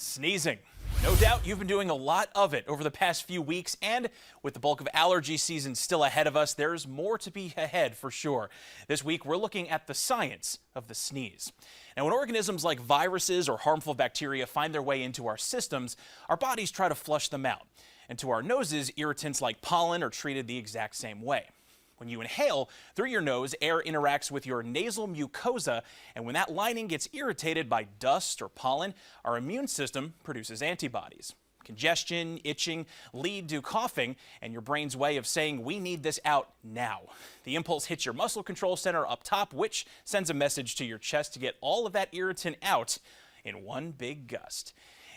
Sneezing. No doubt you've been doing a lot of it over the past few weeks, and with the bulk of allergy season still ahead of us, there's more to be ahead for sure. This week, we're looking at the science of the sneeze. Now, when organisms like viruses or harmful bacteria find their way into our systems, our bodies try to flush them out. And to our noses, irritants like pollen are treated the exact same way. When you inhale through your nose, air interacts with your nasal mucosa, and when that lining gets irritated by dust or pollen, our immune system produces antibodies. Congestion, itching lead to coughing, and your brain's way of saying, we need this out now. The impulse hits your muscle control center up top, which sends a message to your chest to get all of that irritant out in one big gust.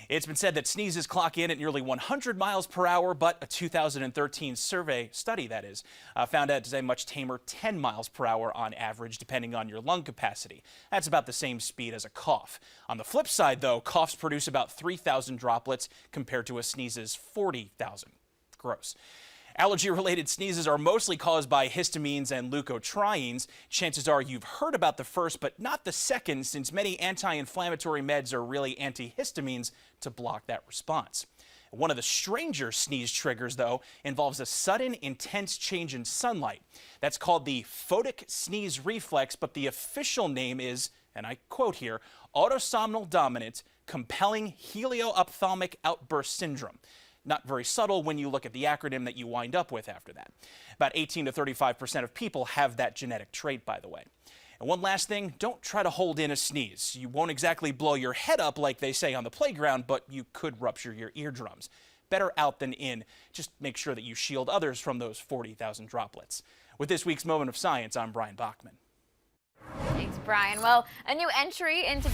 It's been said that sneezes clock in at nearly 100 miles per hour, but a 2013 survey study, found out it's a much tamer 10 miles per hour on average, depending on your lung capacity. That's about the same speed as a cough. On the flip side, though, coughs produce about 3,000 droplets compared to a sneeze's 40,000. Gross. Allergy-related sneezes are mostly caused by histamines and leukotrienes. Chances are you've heard about the first, but not the second, since many anti-inflammatory meds are really antihistamines to block that response. One of the stranger sneeze triggers, though, involves a sudden, intense change in sunlight. That's called the photic sneeze reflex, but the official name is, and I quote here, autosomal dominant compelling helioophthalmic outburst syndrome. Not very subtle when you look at the acronym that you wind up with after that. About 18 to 35% of people have that genetic trait, by the way. And one last thing, don't try to hold in a sneeze. You won't exactly blow your head up like they say on the playground, but you could rupture your eardrums. Better out than in. Just make sure that you shield others from those 40,000 droplets. With this week's Moment of Science, I'm Brian Bachman. Thanks, Brian. Well, a new entry into